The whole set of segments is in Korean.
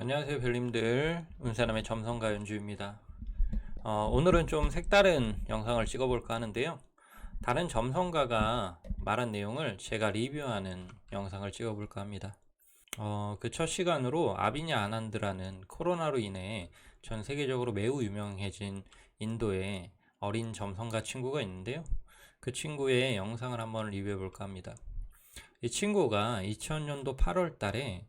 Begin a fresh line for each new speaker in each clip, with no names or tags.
안녕하세요 별님들, 운세남의 점성가 연주입니다. 오늘은 좀 색다른 영상을 찍어볼까 하는데요, 다른 점성가가 말한 내용을 제가 리뷰하는 영상을 찍어볼까 합니다. 그 첫 시간으로 아비냐 아난드라는 코로나로 인해 전 세계적으로 매우 유명해진 인도의 어린 점성가 친구가 있는데요, 그 친구의 영상을 한번 리뷰해볼까 합니다. 이 친구가 2000년도 8월 달에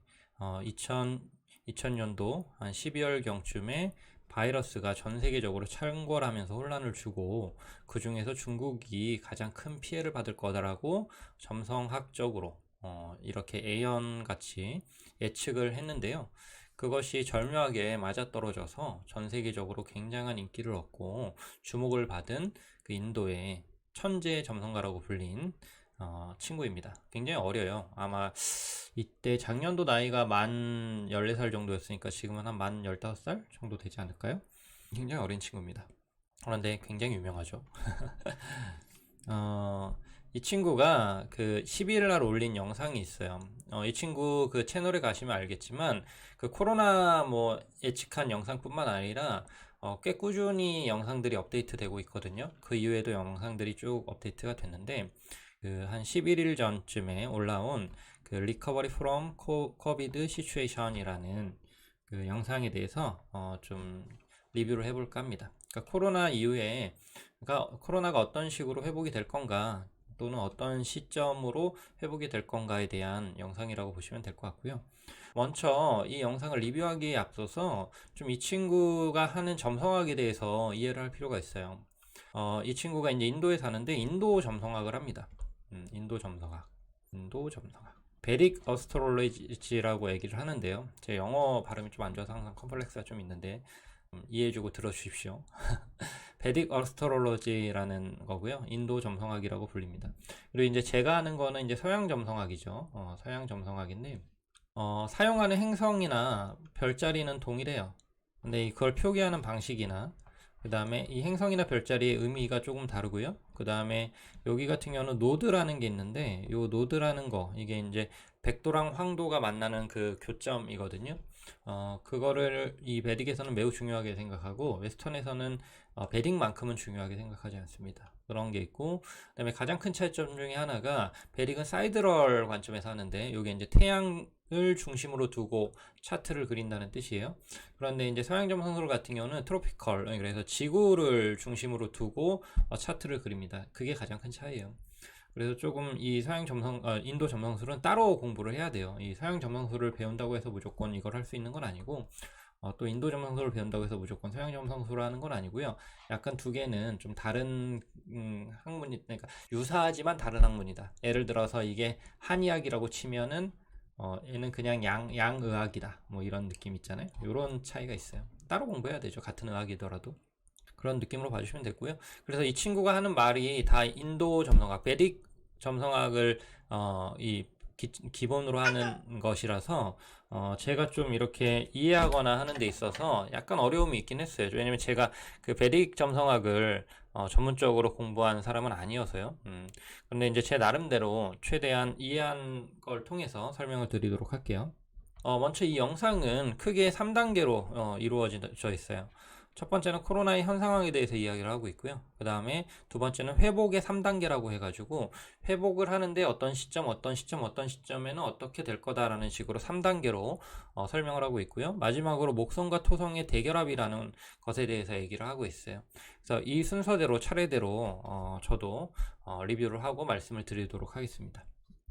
2000년도 한 12월경쯤에 바이러스가 전 세계적으로 창궐하면서 혼란을 주고, 그 중에서 중국이 가장 큰 피해를 받을 거다라고 점성학적으로 이렇게 예언같이 예측을 했는데요, 그것이 절묘하게 맞아떨어져서 전 세계적으로 굉장한 인기를 얻고 주목을 받은 그 인도의 천재 점성가라고 불린 친구입니다. 굉장히 어려요. 아마 이때 작년도 나이가 만 14살 정도였으니까 지금은 한 만 15살 정도 되지 않을까요? 굉장히 어린 친구입니다. 그런데 굉장히 유명하죠. 이 친구가 그 12일 날 올린 영상이 있어요. 이 친구 그 채널에 가시면 알겠지만, 그 코로나 예측한 영상뿐만 아니라 꽤 꾸준히 영상들이 업데이트 되고 있거든요. 그 이후에도 영상들이 쭉 업데이트가 됐는데, 그 한 11일 전쯤에 올라온 그 Recovery from COVID Situation이라는 그 영상에 대해서 좀 리뷰를 해볼까 합니다. 그러니까 코로나 이후에, 그러니까 코로나가 어떤 식으로 회복이 될 건가, 또는 어떤 시점으로 회복이 될 건가에 대한 영상이라고 보시면 될 것 같고요. 먼저 이 영상을 리뷰하기에 앞서서 좀 이 친구가 하는 점성학에 대해서 이해를 할 필요가 있어요. 이 친구가 이제 인도에 사는데 인도 점성학을 합니다. 인도 점성학. 베릭 어스트롤로지라고 얘기를 하는데요, 제 영어 발음이 좀 안 좋아서 항상 컴플렉스가 좀 있는데 이해해주고 들어주십시오. 베딕 어스트롤로지라는 거고요, 인도 점성학이라고 불립니다. 그리고 이제 제가 하는 거는 이제 서양 점성학이죠. 서양 점성학인데, 사용하는 행성이나 별자리는 동일해요. 근데 그걸 표기하는 방식이나, 그 다음에 이 행성이나 별자리의 의미가 조금 다르고요. 그 다음에 여기 같은 경우는 노드라는 게 있는데, 요 노드라는 거, 이게 이제 백도랑 황도가 만나는 그 교점이거든요. 그거를 이 베딕에서는 매우 중요하게 생각하고, 웨스턴에서는 베딕만큼은 중요하게 생각하지 않습니다. 그런 게 있고, 그 다음에 가장 큰 차이점 중에 하나가, 베딕은 사이드럴 관점에서 하는데, 요게 이제 태양을 중심으로 두고 차트를 그린다는 뜻이에요. 그런데 이제 서양 점성술 같은 경우는 트로피컬, 그래서 지구를 중심으로 두고 차트를 그립니다. 그게 가장 큰 차이예요. 그래서 조금 이 인도 점성술은 따로 공부를 해야 돼요. 이 서양 점성술을 배운다고 해서 무조건 이걸 할 수 있는 건 아니고, 또 인도 점성술을 배운다고 해서 무조건 서양 점성술을 하는 건 아니고요. 약간 두 개는 좀 다른 학문이, 그러니까 유사하지만 다른 학문이다. 예를 들어서 이게 한의학이라고 치면은 얘는 그냥 양의학이다. 이런 느낌 있잖아요. 이런 차이가 있어요. 따로 공부해야 되죠, 같은 의학이더라도. 그런 느낌으로 봐주시면 되고요. 그래서 이 친구가 하는 말이 다 인도 점성학, 베딕 점성학을 기본으로 하는 것이라서 제가 좀 이렇게 이해하거나 하는 데 있어서 약간 어려움이 있긴 했어요. 왜냐면 제가 그 베딕 점성학을 전문적으로 공부한 사람은 아니어서요. 근데 이제 제 나름대로 최대한 이해한 걸 통해서 설명을 드리도록 할게요. 먼저 이 영상은 크게 3단계로 이루어져 있어요. 첫 번째는 코로나의 현 상황에 대해서 이야기를 하고 있고요. 그 다음에 두 번째는 회복의 3단계라고 해가지고, 회복을 하는데 어떤 시점에는 어떻게 될 거다라는 식으로 3단계로 설명을 하고 있고요. 마지막으로 목성과 토성의 대결합이라는 것에 대해서 얘기를 하고 있어요. 그래서 이 순서대로 차례대로 저도 리뷰를 하고 말씀을 드리도록 하겠습니다.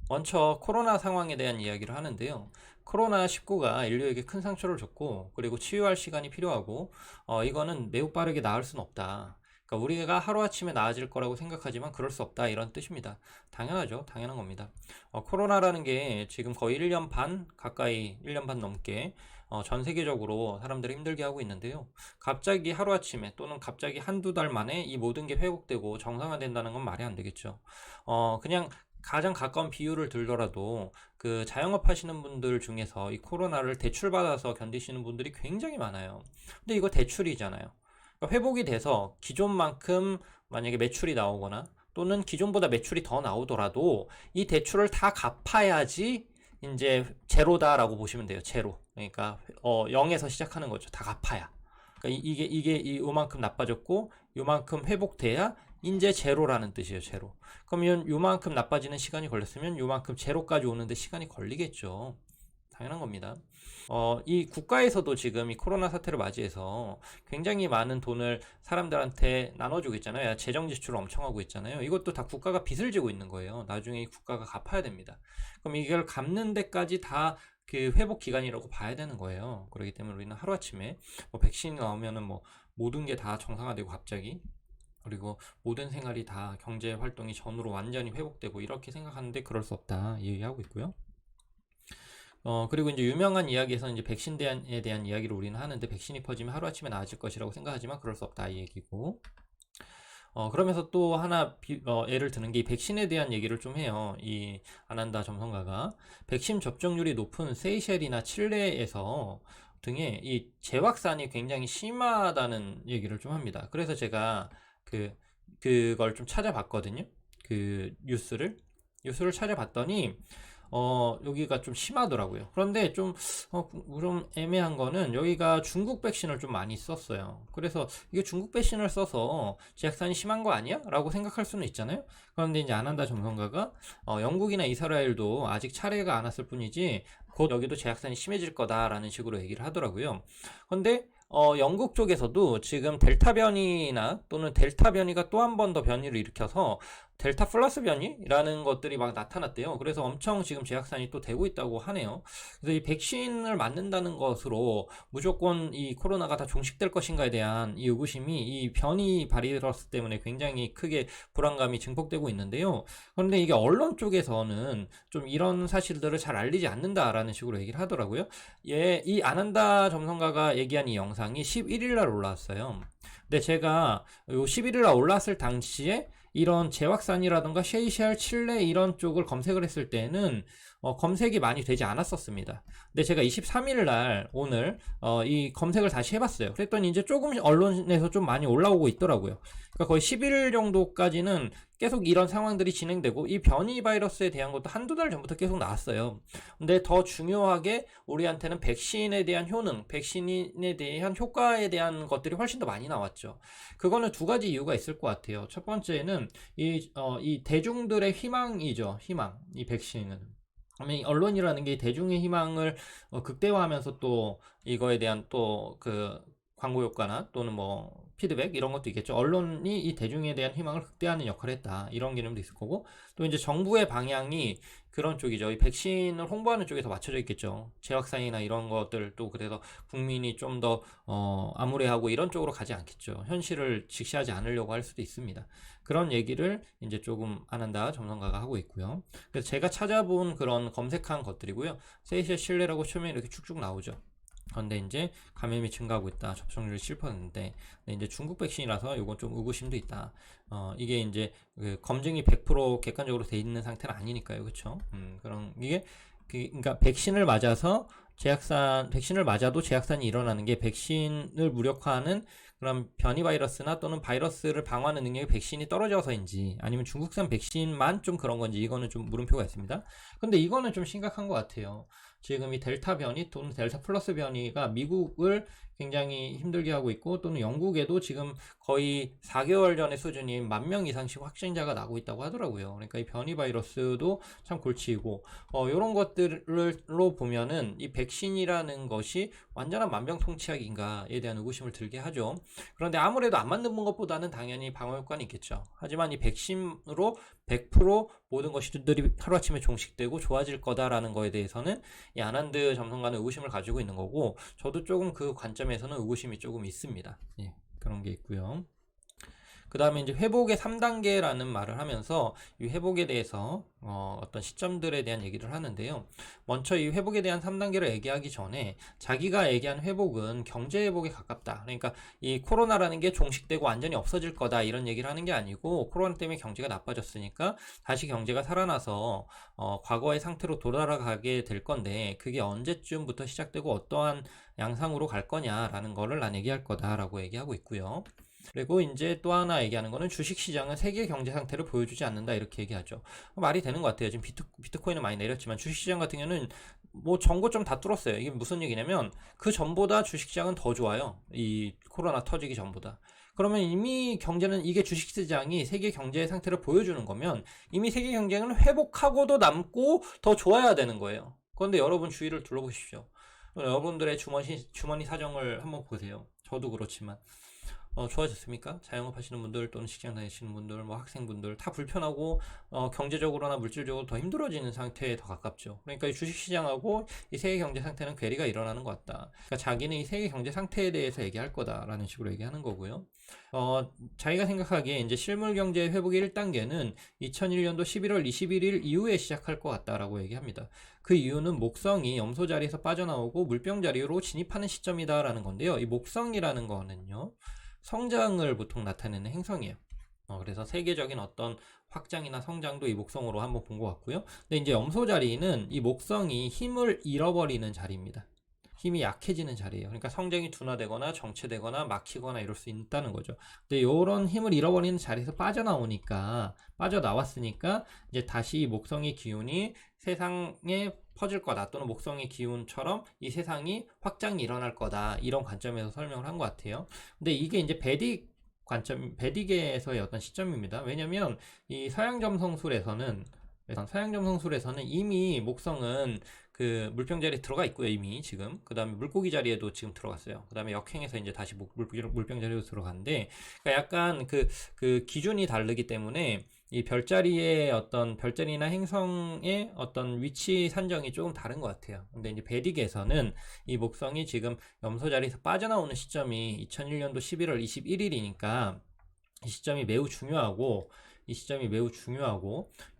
먼저 코로나 상황에 대한 이야기를 하는데요, 코로나19가 인류에게 큰 상처를 줬고, 그리고 치유할 시간이 필요하고, 이거는 매우 빠르게 나을 순 없다. 그러니까 우리가 하루아침에 나아질 거라고 생각하지만 그럴 수 없다, 이런 뜻입니다. 당연하죠. 당연한 겁니다. 코로나라는 게 지금 거의 1년 반 가까이, 1년 반 넘게 전 세계적으로 사람들을 힘들게 하고 있는데요, 갑자기 하루아침에 또는 갑자기 한두 달 만에 이 모든 게 회복되고 정상화된다는 건 말이 안 되겠죠. 그냥 가장 가까운 비유를 들더라도, 그 자영업 하시는 분들 중에서 이 코로나를 대출받아서 견디시는 분들이 굉장히 많아요. 근데 이거 대출이잖아요. 그러니까 회복이 돼서 기존만큼 만약에 매출이 나오거나, 또는 기존보다 매출이 더 나오더라도 이 대출을 다 갚아야지 이제 제로다라고 보시면 돼요. 제로. 그러니까 0에서 시작하는 거죠. 다 갚아야. 그러니까 이게 요만큼 나빠졌고 요만큼 회복돼야 이제 제로라는 뜻이에요. 제로. 그러면 요만큼 나빠지는 시간이 걸렸으면 요만큼 제로까지 오는데 시간이 걸리겠죠. 당연한 겁니다. 이 국가에서도 지금 이 코로나 사태를 맞이해서 굉장히 많은 돈을 사람들한테 나눠주고 있잖아요. 재정 지출을 엄청 하고 있잖아요. 이것도 다 국가가 빚을 지고 있는 거예요. 나중에 이 국가가 갚아야 됩니다. 그럼 이걸 갚는 데까지 다 그 회복 기간이라고 봐야 되는 거예요. 그렇기 때문에 우리는 하루아침에 뭐 백신이 나오면은 뭐 모든 게 다 정상화되고 갑자기 그리고 모든 생활이 다 경제 활동이 전으로 완전히 회복되고 이렇게 생각하는데 그럴 수 없다 얘기하고 있고요. 그리고 이제 유명한 이야기에서 이제 백신에 대한 이야기를 우리는 하는데 백신이 퍼지면 하루아침에 나아질 것이라고 생각하지만 그럴 수 없다 이 얘기고. 그러면서 또 하나 예를 드는 게 이 백신에 대한 얘기를 좀 해요. 이 아난다 점성가가 백신 접종률이 높은 세이셸이나 칠레에서 등의 이 재확산이 굉장히 심하다는 얘기를 좀 합니다. 그래서 제가 그걸 좀 찾아봤거든요. 그 뉴스를 찾아봤더니 여기가 좀 심하더라고요. 그런데 좀 애매한 거는 여기가 중국 백신을 좀 많이 썼어요. 그래서 이게 중국 백신을 써서 재확산이 심한 거 아니야? 라고 생각할 수는 있잖아요. 그런데 이제 아난다 전문가가 영국이나 이스라엘도 아직 차례가 안 왔을 뿐이지 곧 여기도 재확산이 심해질 거다라는 식으로 얘기를 하더라고요. 근데 영국 쪽에서도 지금 델타 변이나 또는 델타 변이가 또 한 번 더 변이를 일으켜서 델타 플러스 변이라는 것들이 막 나타났대요. 그래서 엄청 지금 재확산이 또 되고 있다고 하네요. 그래서 이 백신을 맞는다는 것으로 무조건 이 코로나가 다 종식될 것인가에 대한 이 의구심이 이 변이 바이러스 때문에 굉장히 크게 불안감이 증폭되고 있는데요. 그런데 이게 언론 쪽에서는 좀 이런 사실들을 잘 알리지 않는다라는 식으로 얘기를 하더라고요. 이 아난다 점성가가 얘기한 이 영상이 11일 날 올라왔어요. 근데 제가 요 11일 날 올라왔을 당시에 이런 재확산이라든가 셰이셸, 칠레 이런 쪽을 검색을 했을 때는 검색이 많이 되지 않았었습니다. 근데 제가 23일 날 오늘 이 검색을 다시 해봤어요. 그랬더니 이제 조금 언론에서 좀 많이 올라오고 있더라고요. 그러니까 거의 11일 정도까지는 계속 이런 상황들이 진행되고 이 변이 바이러스에 대한 것도 한두 달 전부터 계속 나왔어요. 근데 더 중요하게 우리한테는 백신에 대한 효능, 백신에 대한 효과에 대한 것들이 훨씬 더 많이 나왔죠. 그거는 두 가지 이유가 있을 것 같아요. 첫 번째는 이 대중들의 희망이죠. 희망. 이 백신은. 언론이라는 게 대중의 희망을 극대화하면서 또 이거에 대한 또 그 광고 효과나 또는 뭐 피드백 이런 것도 있겠죠. 언론이 이 대중에 대한 희망을 극대화하는 역할을 했다. 이런 개념도 있을 거고 또 이제 정부의 방향이 그런 쪽이죠. 이 백신을 홍보하는 쪽에 더 맞춰져 있겠죠. 재확산이나 이런 것들도 그래서 국민이 좀 더 암울해하고 이런 쪽으로 가지 않겠죠. 현실을 직시하지 않으려고 할 수도 있습니다. 그런 얘기를 이제 조금 안 한다 점성가가 하고 있고요. 그래서 제가 찾아본 그런 검색한 것들이고요. 세이셸 실내라고 치면 이렇게 쭉쭉 나오죠. 그런데 이제 감염이 증가하고 있다. 접종률이 7%인데 이제 중국 백신이라서 이건 좀 의구심도 있다. 이게 이제 그 검증이 100% 객관적으로 돼 있는 상태는 아니니까요. 그렇죠? 그런 이게 그러니까 백신을 맞아도 재확산이 일어나는 게 백신을 무력화하는 그런 변이 바이러스나 또는 바이러스를 방어하는 능력이 백신이 떨어져서인지 아니면 중국산 백신만 좀 그런 건지 이거는 좀 물음표가 있습니다. 근데 이거는 좀 심각한 것 같아요. 지금 이 델타 변이 또는 델타 플러스 변이가 미국을 굉장히 힘들게 하고 있고 또는 영국에도 지금 거의 4개월 전의 수준인 10,000명 이상씩 확진자가 나고 있다고 하더라고요. 그러니까 이 변이 바이러스도 참 골치이고 이런 것들로 보면은 이 백신이라는 것이 완전한 만병통치약인가에 대한 의구심을 들게 하죠. 그런데 아무래도 안 맞는 것보다는 당연히 방어 효과는 있겠죠. 하지만 이 백신으로 100% 모든 것들이 하루아침에 종식되고 좋아질 거다라는 거에 대해서는 이 아난드 점성가는 의구심을 가지고 있는 거고 저도 조금 그 관점에서는 의구심이 조금 있습니다. 예, 그런 게 있고요. 그 다음에 이제 회복의 3단계라는 말을 하면서 이 회복에 대해서 어떤 시점들에 대한 얘기를 하는데요. 먼저 이 회복에 대한 3단계를 얘기하기 전에 자기가 얘기한 회복은 경제 회복에 가깝다. 그러니까 이 코로나라는 게 종식되고 완전히 없어질 거다 이런 얘기를 하는 게 아니고 코로나 때문에 경제가 나빠졌으니까 다시 경제가 살아나서 과거의 상태로 돌아가게 될 건데 그게 언제쯤부터 시작되고 어떠한 양상으로 갈 거냐라는 거를 난 얘기할 거다라고 얘기하고 있고요. 그리고 이제 또 하나 얘기하는 거는 주식시장은 세계 경제 상태를 보여주지 않는다 이렇게 얘기하죠. 말이 되는 것 같아요. 지금 비트코인은 많이 내렸지만 주식시장 같은 경우는 뭐 전고점 다 뚫었어요. 이게 무슨 얘기냐면 그 전보다 주식시장은 더 좋아요. 이 코로나 터지기 전보다. 그러면 이미 경제는 이게 주식시장이 세계 경제의 상태를 보여주는 거면 이미 세계 경제는 회복하고도 남고 더 좋아야 되는 거예요. 그런데 여러분 주위를 둘러보십시오. 여러분들의 주머니 사정을 한번 보세요. 저도 그렇지만 좋아졌습니까? 자영업 하시는 분들 또는 직장 다니시는 분들, 뭐 학생분들 다 불편하고 경제적으로나 물질적으로 더 힘들어지는 상태에 더 가깝죠. 그러니까 이 주식시장하고 이 세계 경제 상태는 괴리가 일어나는 것 같다. 그러니까 자기는 이 세계 경제 상태에 대해서 얘기할 거다라는 식으로 얘기하는 거고요. 자기가 생각하기에 이제 실물 경제 회복의 1단계는 2001년도 11월 21일 이후에 시작할 것 같다라고 얘기합니다. 그 이유는 목성이 염소 자리에서 빠져나오고 물병 자리로 진입하는 시점이다라는 건데요. 이 목성이라는 거는요. 성장을 보통 나타내는 행성이에요. 그래서 세계적인 어떤 확장이나 성장도 이 목성으로 한번 본 것 같고요. 근데 이제 염소 자리는 이 목성이 힘을 잃어버리는 자리입니다. 힘이 약해지는 자리예요. 그러니까 성장이 둔화되거나 정체되거나 막히거나 이럴 수 있다는 거죠. 근데 이런 힘을 잃어버리는 자리에서 빠져나왔으니까 이제 다시 이 목성의 기운이 세상에 퍼질 거다, 또는 목성의 기운처럼 이 세상이 확장이 일어날 거다, 이런 관점에서 설명을 한 것 같아요. 근데 이게 이제 베딕에서의 어떤 시점입니다. 왜냐면 이 서양점성술에서는 이미 목성은 그 물병 자리에 들어가 있고요, 이미 지금. 그 다음에 물고기 자리에도 지금 들어갔어요. 그 다음에 역행해서 이제 다시 물병 자리로 들어갔는데, 그러니까 약간 그 기준이 다르기 때문에 이 별자리나 행성의 어떤 위치 산정이 조금 다른 것 같아요. 근데 이제 베딕에서는 이 목성이 지금 염소 자리에서 빠져나오는 시점이 2001년도 11월 21일이니까 이 시점이 매우 중요하고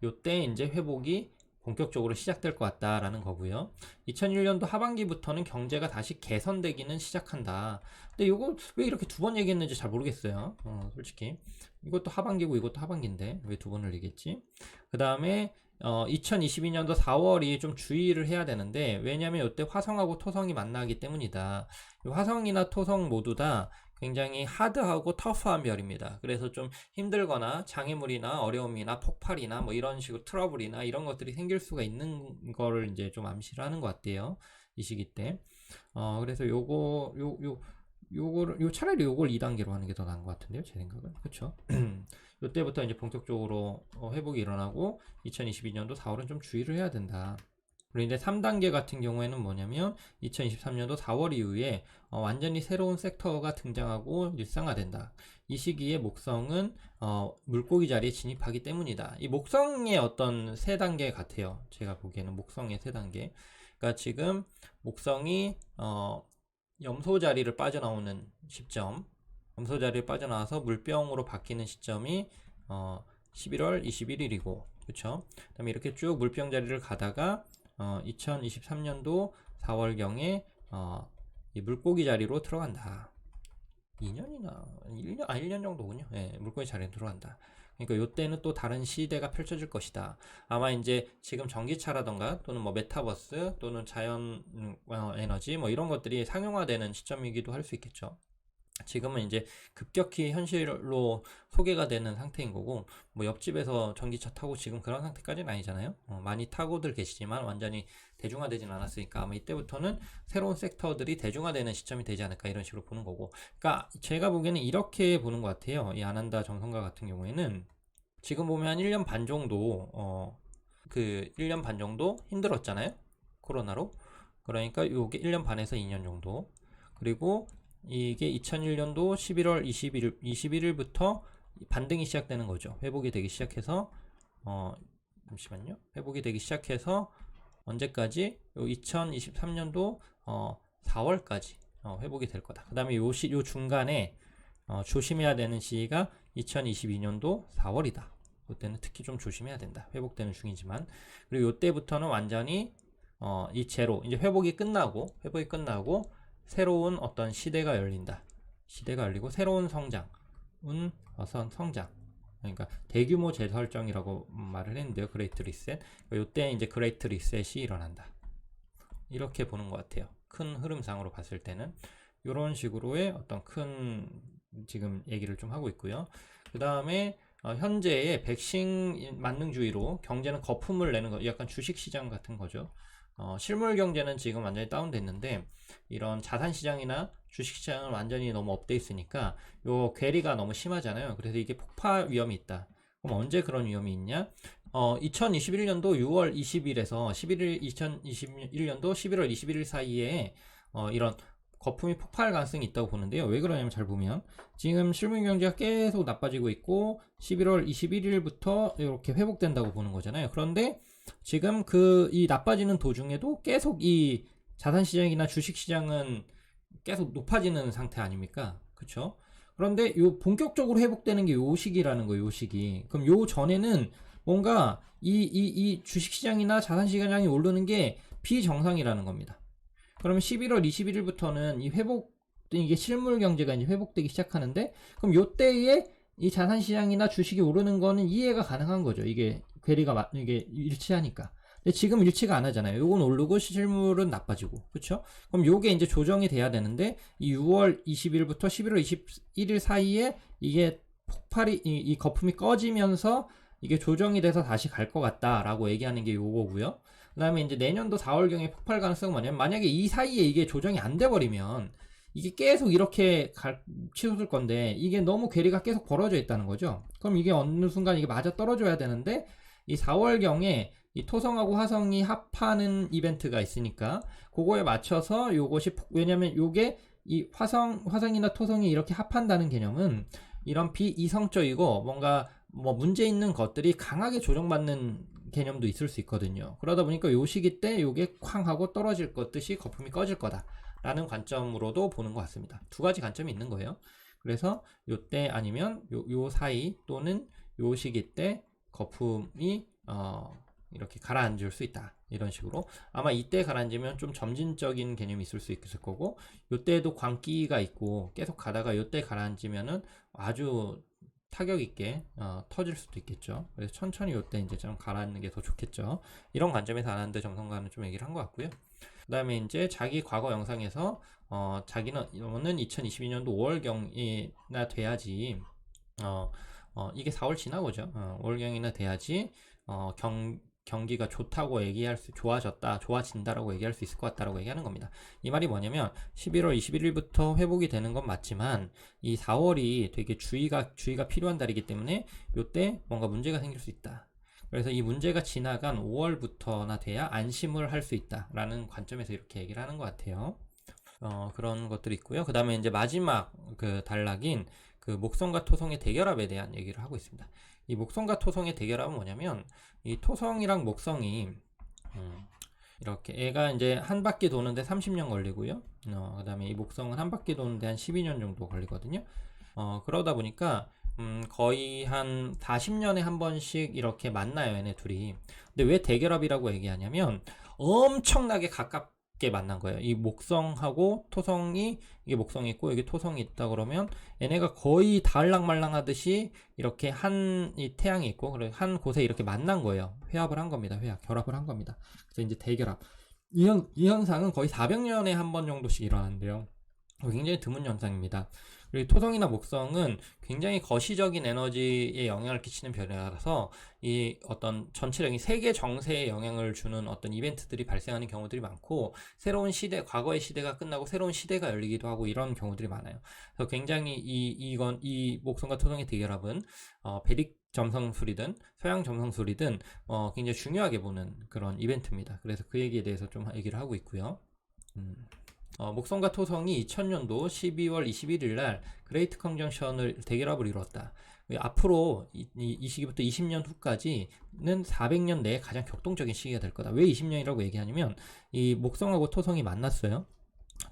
요때 이제 회복이 본격적으로 시작될 것 같다라는 거고요. 2001년도 하반기부터는 경제가 다시 개선되기는 시작한다. 근데 이거 왜 이렇게 두 번 얘기했는지 잘 모르겠어요. 솔직히 이것도 하반기고 이것도 하반기인데 왜 두 번을 얘기했지? 그 다음에 2022년도 4월이 좀 주의를 해야 되는데, 왜냐면 이때 화성하고 토성이 만나기 때문이다. 화성이나 토성 모두 다 굉장히 하드하고 터프한 별입니다. 그래서 좀 힘들거나 장애물이나 어려움이나 폭발이나 뭐 이런 식으로 트러블이나 이런 것들이 생길 수가 있는 거를 이제 좀 암시를 하는 것 같아요. 이 시기 때. 그래서 차라리 요걸 2단계로 하는 게 더 나은 것 같은데요, 제 생각은. 그쵸? 요때부터 이제 본격적으로 회복이 일어나고 2022년도 4월은 좀 주의를 해야 된다. 그리고 이제 3단계 같은 경우에는 뭐냐면 2023년도 4월 이후에 완전히 새로운 섹터가 등장하고 일상화된다. 이 시기에 목성은 물고기 자리에 진입하기 때문이다. 이 목성의 어떤 세 단계 같아요. 제가 보기에는 목성의 세 단계. 그러니까 지금 목성이 염소 자리를 빠져나오는 시점, 염소 자리를 빠져나와서 물병으로 바뀌는 시점이 11월 21일이고, 그렇죠? 그다음에 이렇게 쭉 물병 자리를 가다가 2023년도 4월경에 이 물고기 자리로 들어간다. 2년이나 1년 정도군요. 예, 물고기 자리에 들어간다. 그러니까 요때는 또 다른 시대가 펼쳐질 것이다. 아마 이제 지금 전기차라던가 또는 뭐 메타버스 또는 자연 에너지 뭐 이런 것들이 상용화되는 시점이기도 할 수 있겠죠. 지금은 이제 급격히 현실로 소개가 되는 상태인 거고, 뭐 옆집에서 전기차 타고 지금 그런 상태까지는 아니잖아요. 많이 타고들 계시지만 완전히 대중화되진 않았으니까 아마 이때부터는 새로운 섹터들이 대중화되는 시점이 되지 않을까, 이런 식으로 보는 거고. 그러니까 제가 보기에는 이렇게 보는 것 같아요. 이 아난다 정성가 같은 경우에는 지금 보면 한 1년 반 정도 1년 반 정도 힘들었잖아요, 코로나로. 그러니까 요게 1년 반에서 2년 정도. 그리고 이게 2001년도 11월 21일부터 반등이 시작되는 거죠. 회복이 되기 시작해서 잠시만요. 회복이 되기 시작해서 언제까지? 2023년도 4월까지 회복이 될 거다. 그 다음에 요 중간에 조심해야 되는 시기가 2022년도 4월이다. 이때는 특히 좀 조심해야 된다. 회복되는 중이지만. 그리고 이때부터는 완전히 이제 회복이 끝나고 새로운 어떤 시대가 열린다. 시대가 열리고 새로운 성장, 성장. 그러니까 대규모 재설정이라고 말을 했는데요. 그레이트 리셋. 이때 이제 그레이트 리셋이 일어난다. 이렇게 보는 것 같아요. 큰 흐름상으로 봤을 때는 이런 식으로의 어떤 큰 지금 얘기를 좀 하고 있고요. 그 다음에 현재의 백신 만능주의로 경제는 거품을 내는 거, 약간 주식시장 같은 거죠. 실물 경제는 지금 완전히 다운됐는데 이런 자산 시장이나 주식 시장은 완전히 너무 업돼 있으니까 요 괴리가 너무 심하잖아요. 그래서 이게 폭발 위험이 있다. 그럼 언제 그런 위험이 있냐? 2021년도 6월 20일에서 11일, 2021년도 11월 21일 사이에 이런 거품이 폭발 가능성이 있다고 보는데요. 왜 그러냐면 잘 보면 지금 실물 경제가 계속 나빠지고 있고 11월 21일부터 이렇게 회복된다고 보는 거잖아요. 그런데 지금 이 나빠지는 도중에도 계속 이 자산 시장이나 주식 시장은 계속 높아지는 상태 아닙니까? 그쵸? 그런데 요 본격적으로 회복되는 게 요 시기라는 거예요. 요 시기. 그럼 요 전에는 뭔가 이 주식 시장이나 자산 시장이 오르는 게 비정상이라는 겁니다. 그러면 11월 21일부터는 이게 실물 경제가 이제 회복되기 시작하는데, 그럼 요때에 이 자산 시장이나 주식이 오르는 거는 이해가 가능한 거죠. 이게 괴리가 이게 일치하니까. 근데 지금 일치가 안 하잖아요. 요건 오르고 실물은 나빠지고. 그쵸? 그럼 요게 이제 조정이 돼야 되는데, 이 6월 20일부터 11월 21일 사이에 이게 이 거품이 꺼지면서 이게 조정이 돼서 다시 갈 것 같다라고 얘기하는 게 요거고요. 그 다음에 이제 내년도 4월경에 폭발 가능성은 뭐냐면, 만약에 이 사이에 이게 조정이 안 돼버리면 이게 계속 이렇게 치솟을 건데, 이게 너무 괴리가 계속 벌어져 있다는 거죠. 그럼 이게 어느 순간 이게 맞아 떨어져야 되는데, 이 4월경에 이 토성하고 화성이 합하는 이벤트가 있으니까 그거에 맞춰서 요것이 왜냐면 요게 이 화성이나 토성이 이렇게 합한다는 개념은 이런 비이성적이고 뭔가 뭐 문제 있는 것들이 강하게 조정받는 개념도 있을 수 있거든요. 그러다 보니까 요 시기 때 요게 쾅 하고 떨어질 것 듯이 거품이 꺼질 거다 라는 관점으로도 보는 것 같습니다. 두 가지 관점이 있는 거예요. 그래서 요때 아니면 요 사이 또는 요 시기 때 거품이 이렇게 가라앉을 수 있다. 이런 식으로 아마 이때 가라앉으면 좀 점진적인 개념이 있을 수 있을 거고, 요때도 광기가 있고 계속 가다가 요때 가라앉으면은 아주 타격 있게 터질 수도 있겠죠. 그래서 천천히 요때 이제 좀 가라앉는 게 더 좋겠죠. 이런 관점에서 아난드 점성가는 좀 얘기를 한 것 같고요. 그 다음에 이제 자기 과거 영상에서 자기는 2022년도 5월경이나 돼야지 이게 4월 지나고죠. 5월경이나 돼야지 경기가 좋다고 좋아진다라고 얘기할 수 있을 것 같다라고 얘기하는 겁니다. 이 말이 뭐냐면 11월 21일부터 회복이 되는 건 맞지만 이 4월이 되게 주의가 필요한 달이기 때문에 이때 뭔가 문제가 생길 수 있다. 그래서 이 문제가 지나간 5월부터나 돼야 안심을 할 수 있다라는 관점에서 이렇게 얘기를 하는 것 같아요. 그런 것들이 있고요. 그 다음에 이제 마지막 그 단락인 그 목성과 토성의 대결합에 대한 얘기를 하고 있습니다. 이 목성과 토성의 대결합은 뭐냐면 이 토성이랑 목성이 이렇게 얘가 이제 한 바퀴 도는데 30년 걸리고요. 그 다음에 이 목성은 한 바퀴 도는데 한 12년 정도 걸리거든요. 그러다 보니까 거의 한 40년에 한 번씩 이렇게 만나요, 얘네 둘이. 근데 왜 대결합이라고 얘기하냐면 엄청나게 가깝게 만난 거예요. 이 목성하고 토성이, 이게 목성이 있고 여기 토성이 있다 그러면 얘네가 거의 달랑말랑 하듯이 이렇게 이 태양이 있고 그래서 한 곳에 이렇게 만난 거예요. 회합을 한 겁니다. 결합을 한 겁니다. 그래서 이제 대결합. 이 현상은 거의 400년에 한 번 정도씩 일어나는데요. 굉장히 드문 현상입니다. 그리고 토성이나 목성은 굉장히 거시적인 에너지에 영향을 끼치는 별이라서 이 어떤 전체적인 세계 정세에 영향을 주는 어떤 이벤트들이 발생하는 경우들이 많고, 새로운 시대, 과거의 시대가 끝나고 새로운 시대가 열리기도 하고 이런 경우들이 많아요. 그래서 굉장히 이 목성과 토성의 대결합은 베릭 점성술이든 서양 점성술이든 굉장히 중요하게 보는 그런 이벤트입니다. 그래서 그 얘기에 대해서 좀 얘기를 하고 있고요. 목성과 토성이 2000년도 12월 21일 날 그레이트 컨정션을 대결합을 이루었다. 앞으로 이 시기부터 20년 후까지는 400년 내에 가장 격동적인 시기가 될 거다. 왜 20년이라고 얘기하냐면 이 목성하고 토성이 만났어요.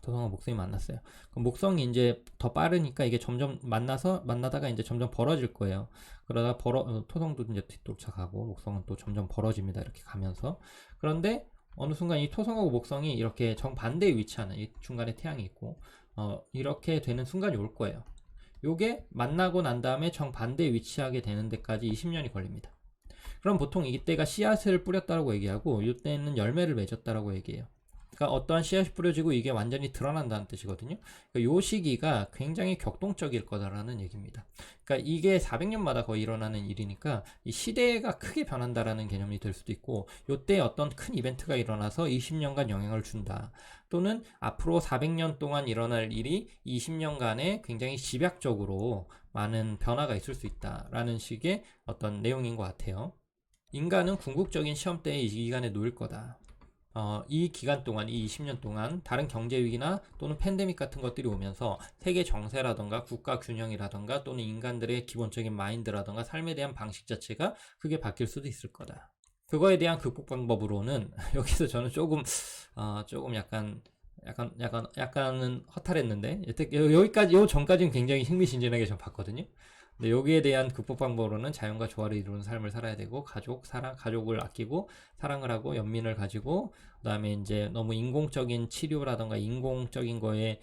토성하고 목성이 만났어요. 그럼 목성이 이제 더 빠르니까 이게 점점 만나다가 이제 점점 벌어질 거예요. 그러다 토성도 이제 뒤쫓아가고 목성은 또 점점 벌어집니다. 이렇게 가면서. 그런데 어느 순간 이 토성하고 목성이 이렇게 정반대에 위치하는, 이 중간에 태양이 있고 이렇게 되는 순간이 올 거예요. 요게 만나고 난 다음에 정반대에 위치하게 되는 데까지 20년이 걸립니다. 그럼 보통 이때가 씨앗을 뿌렸다고 얘기하고 이때는 열매를 맺었다고 얘기해요. 그러니까 어떠한 씨앗이 뿌려지고 이게 완전히 드러난다는 뜻이거든요. 그러니까 요 시기가 굉장히 격동적일 거다라는 얘기입니다. 그러니까 이게 400년마다 거의 일어나는 일이니까 이 시대가 크게 변한다라는 개념이 될 수도 있고, 요때 어떤 큰 이벤트가 일어나서 20년간 영향을 준다. 또는 앞으로 400년 동안 일어날 일이 20년간에 굉장히 집약적으로 많은 변화가 있을 수 있다라는 식의 어떤 내용인 것 같아요. 인간은 궁극적인 시험대에 이 기간에 놓일 거다. 이 기간 동안, 이 20년 동안 다른 경제 위기나 또는 팬데믹 같은 것들이 오면서 세계 정세라던가 국가 균형이라던가 또는 인간들의 기본적인 마인드라던가 삶에 대한 방식 자체가 크게 바뀔 수도 있을 거다. 그거에 대한 극복 방법으로는 여기서 저는 조금 약간은 허탈했는데 여기까지 요 전까지는 굉장히 흥미진진하게 좀 봤거든요. 근데 여기에 대한 극복 방법으로는 자연과 조화를 이루는 삶을 살아야 되고, 가족을 아끼고 사랑을 하고 연민을 가지고, 그다음에 이제 너무 인공적인 치료라던가 인공적인 거에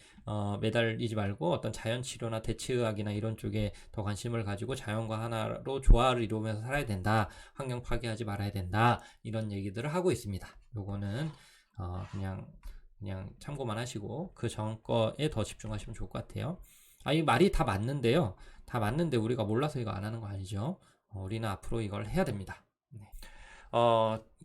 매달리지 말고 어떤 자연 치료나 대체의학이나 이런 쪽에 더 관심을 가지고 자연과 하나로 조화를 이루면서 살아야 된다. 환경 파괴하지 말아야 된다. 이런 얘기들을 하고 있습니다. 요거는 그냥 참고만 하시고 그 전 거에 더 집중하시면 좋을 것 같아요. 이 말이 다 맞는데요. 다 맞는데 우리가 몰라서 이거 안 하는 거 아니죠. 우리는 앞으로 이걸 해야 됩니다. 네.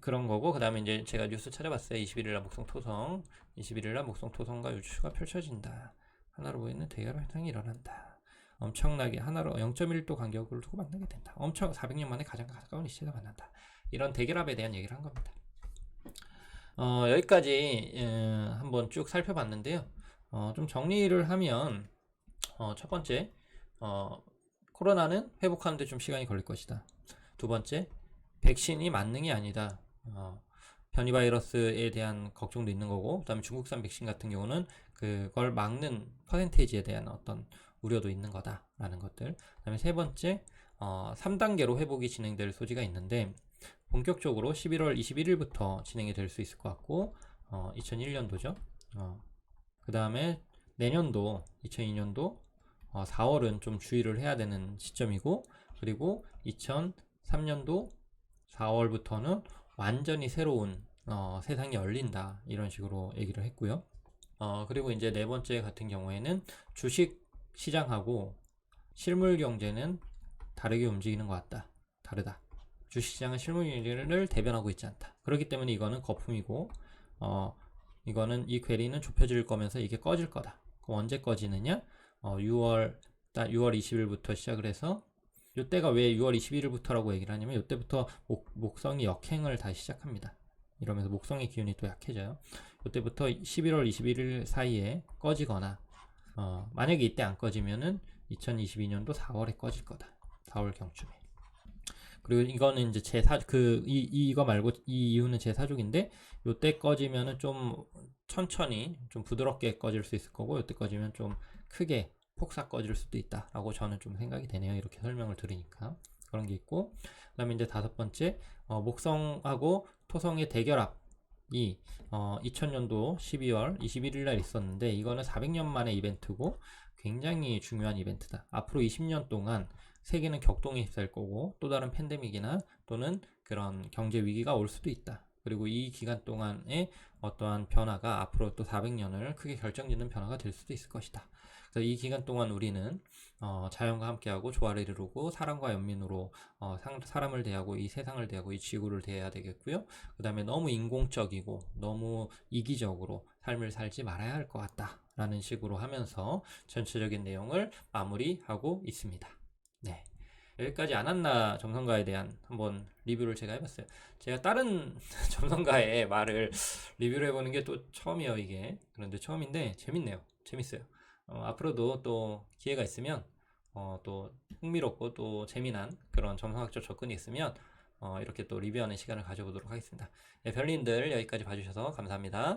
그런 거고, 그 다음에 이제 제가 뉴스 찾아봤어요. 21일날 목성토성, 21일날 목성토성과 유추가 펼쳐진다. 하나로 보이는 대결 현상이 일어난다. 엄청나게 하나로 0.1도 간격을 두고 만나게 된다. 400년 만에 가장 가까운 이시가 만난다. 이런 대결합에 대한 얘기를 한 겁니다. 여기까지 한번 쭉 살펴봤는데요. 좀 정리를 하면, 첫 번째, 코로나는 회복하는데 좀 시간이 걸릴 것이다. 두 번째, 백신이 만능이 아니다. 변이 바이러스에 대한 걱정도 있는 거고, 그다음에 중국산 백신 같은 경우는 그걸 막는 퍼센테이지에 대한 어떤 우려도 있는 거다라는 것들. 그다음에 세 번째, 3단계로 회복이 진행될 소지가 있는데 본격적으로 11월 21일부터 진행이 될 수 있을 것 같고, 2001년도죠. 그 다음에 내년도 2002년도 4월은 좀 주의를 해야 되는 시점이고, 그리고 2003년도 4월부터는 완전히 새로운 세상이 열린다, 이런 식으로 얘기를 했고요. 그리고 이제 네 번째 같은 경우에는 주식 시장하고 실물 경제는 다르게 움직이는 것 같다. 다르다. 주식시장은 실물 경제를 대변하고 있지 않다. 그렇기 때문에 이거는 거품이고, 이거는 이 괴리는 좁혀질 거면서 이게 꺼질 거다. 그럼 언제 꺼지느냐? 6월 20일부터 시작을 해서, 이때가 왜 6월 21일부터라고 얘기를 하냐면 이때부터 목성이 역행을 다시 시작합니다. 이러면서 목성의 기운이 또 약해져요. 이때부터 11월 21일 사이에 꺼지거나, 만약에 이때 안 꺼지면은 2022년도 4월에 꺼질 거다. 4월 경쯤에. 그리고 이거는 이제 이거 말고 이 이유는 제 사족인데, 요때 꺼지면은 좀 천천히 좀 부드럽게 꺼질 수 있을 거고, 요때 꺼지면 좀 크게 폭삭 꺼질 수도 있다라고 저는 좀 생각이 되네요. 이렇게 설명을 들으니까 그런 게 있고, 그다음에 이제 다섯 번째, 목성하고 토성의 대결합이 2000년도 12월 21일 날 있었는데, 이거는 400년 만의 이벤트고 굉장히 중요한 이벤트다. 앞으로 20년 동안 세계는 격동에 휩싸일 거고, 또 다른 팬데믹이나 또는 그런 경제 위기가 올 수도 있다. 그리고 이 기간 동안에 어떠한 변화가 앞으로 또 400년을 크게 결정짓는 변화가 될 수도 있을 것이다. 그래서 이 기간 동안 우리는 자연과 함께하고 조화를 이루고 사랑과 연민으로 사람을 대하고 이 세상을 대하고 이 지구를 대해야 되겠고요. 그 다음에 너무 인공적이고 너무 이기적으로 삶을 살지 말아야 할 것 같다 라는 식으로 하면서 전체적인 내용을 마무리하고 있습니다. 네, 여기까지 안한나 점성가에 대한 한번 리뷰를 제가 해봤어요. 제가 다른 점성가의 말을 리뷰를 해보는 게 또 처음이에요, 이게. 그런데 처음인데 재밌네요. 재밌어요. 앞으로도 또 기회가 있으면 또 흥미롭고 또 재미난 그런 점성학적 접근이 있으면 이렇게 또 리뷰하는 시간을 가져보도록 하겠습니다. 네, 별님들 여기까지 봐주셔서 감사합니다.